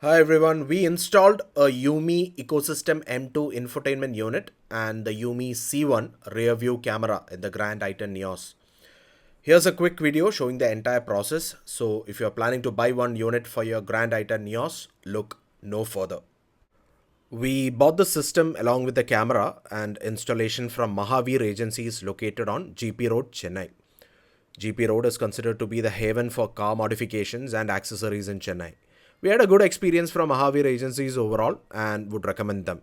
Hi everyone, we installed a YueMi Ecosystem M2 infotainment unit and the YueMi C1 rear view camera in the Grand i10 NIOS. Here's a quick video showing the entire process. So if you're planning to buy one unit for your Grand i10 NIOS, look no further. We bought the system along with the camera and installation from Mahavir Agencies located on GP Road, Chennai. GP Road is considered to be the haven for car modifications and accessories in Chennai. We had a good experience from Mahavir Agencies overall and would recommend them.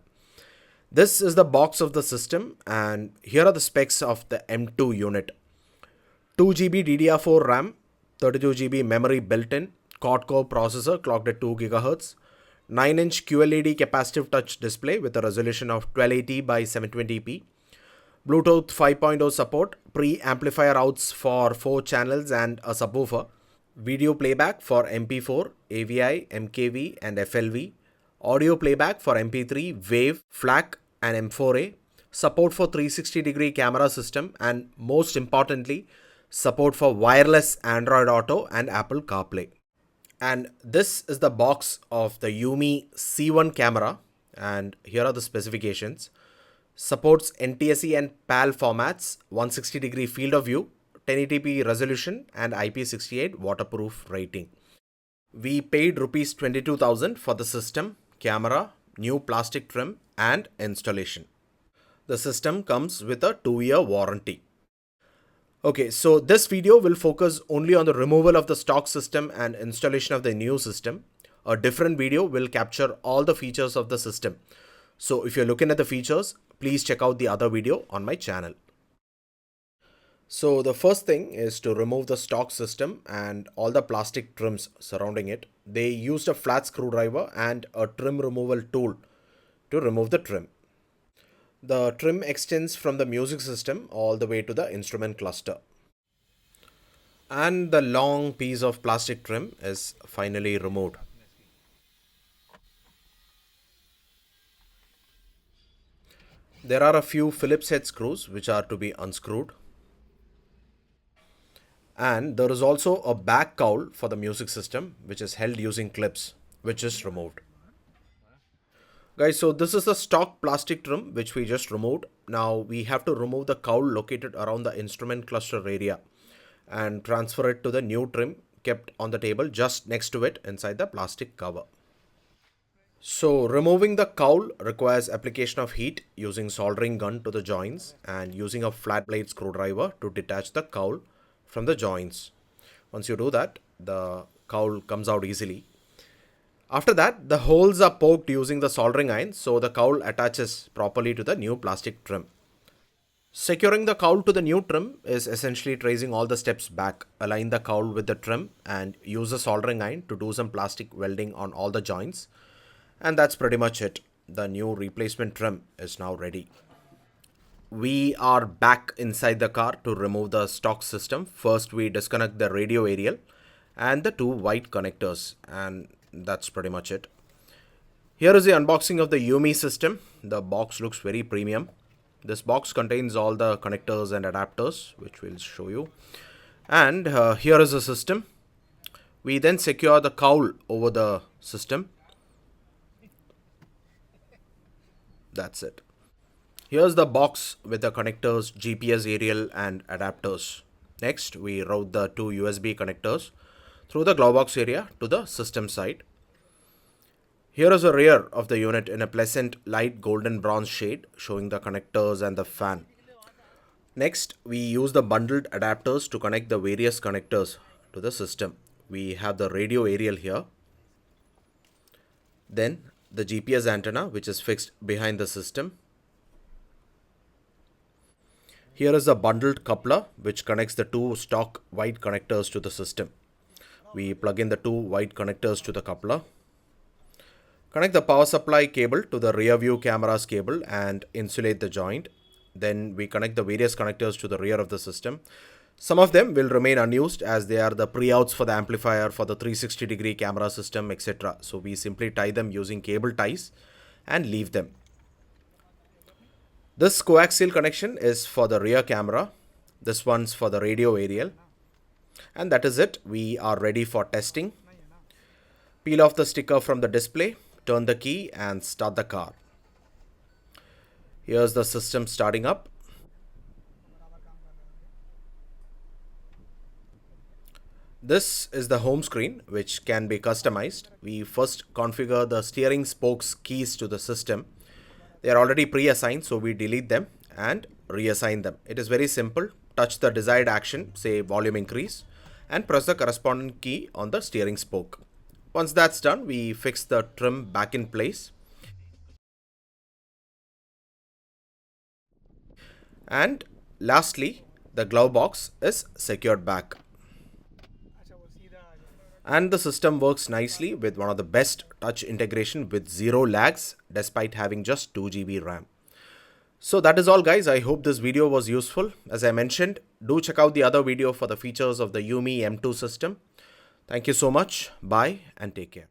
This is the box of the system, and here are the specs of the M2 unit. 2 GB DDR4 RAM, 32 GB memory built in, quad-core processor clocked at 2 GHz, 9-inch QLED capacitive touch display with a resolution of 1280 by 720p, Bluetooth 5.0 support, pre-amplifier outs for 4 channels and a subwoofer, video playback for MP4, AVI, MKV and FLV, audio playback for MP3, WAV, FLAC and M4A, support for 360-degree camera system, and most importantly, support for wireless Android Auto and Apple CarPlay. And this is the box of the YueMi C1 camera, and here are the specifications. Supports NTSC and PAL formats, 160-degree field of view, 1080p resolution and IP68 waterproof rating. We paid rupees 22,000 for the system, camera, new plastic trim and installation. The system comes with a 2-year warranty. Okay, so this video will focus only on the removal of the stock system and installation of the new system. A different video will capture all the features of the system. So if you're looking at the features, please check out the other video on my channel. So the first thing is to remove the stock system and all the plastic trims surrounding it. They used a flat screwdriver and a trim removal tool to remove the trim. The trim extends from the music system all the way to the instrument cluster. And the long piece of plastic trim is finally removed. There are a few Phillips head screws which are to be unscrewed. And there is also a back cowl for the music system which is held using clips, which is removed. Guys, so this is the stock plastic trim which we just removed. Now we have to remove the cowl located around the instrument cluster area and transfer it to the new trim kept on the table just next to it inside the plastic cover. So removing the cowl requires application of heat using soldering gun to the joints and using a flat blade screwdriver to detach the cowl from the joints. Once you do that, the cowl comes out easily. After that, the holes are poked using the soldering iron so the cowl attaches properly to the new plastic trim. Securing the cowl to the new trim is essentially tracing all the steps back, align the cowl with the trim and use the soldering iron to do some plastic welding on all the joints. And that's pretty much it. The new replacement trim is now ready. We are back inside the car to remove the stock system. First, we disconnect the radio aerial and the 2 white connectors, and that's pretty much it. Here is the unboxing of the YueMi system. The box looks very premium. This box contains all the connectors and adapters, which we'll show you. And here is the system. We then secure the cowl over the system. That's it. Here's the box with the connectors, GPS aerial and adapters. Next, we route the 2 USB connectors through the glove box area to the system side. Here is the rear of the unit in a pleasant light golden bronze shade, showing the connectors and the fan. Next, we use the bundled adapters to connect the various connectors to the system. We have the radio aerial here. Then the GPS antenna, which is fixed behind the system. Here is a bundled coupler which connects the 2 stock white connectors to the system. We plug in the 2 white connectors to the coupler. Connect the power supply cable to the rear view camera's cable and insulate the joint. Then we connect the various connectors to the rear of the system. Some of them will remain unused as they are the pre-outs for the amplifier, for the 360-degree camera system, etc. So we simply tie them using cable ties and leave them. This coaxial connection is for the rear camera. This one's for the radio aerial. And that is it. We are ready for testing. Peel off the sticker from the display, turn the key and start the car. Here's the system starting up. This is the home screen, which can be customized. We first configure the steering spokes keys to the system. They are already pre-assigned, so we delete them and reassign them. It is very simple. Touch the desired action, say volume increase, and press the corresponding key on the steering spoke. Once that's done, we fix the trim back in place. And lastly, the glove box is secured back. And the system works nicely with one of the best touch integration with zero lags despite having just 2 GB RAM. So that is all, guys. I hope this video was useful. As I mentioned, do check out the other video for the features of the YueMi M2 system. Thank you so much. Bye and take care.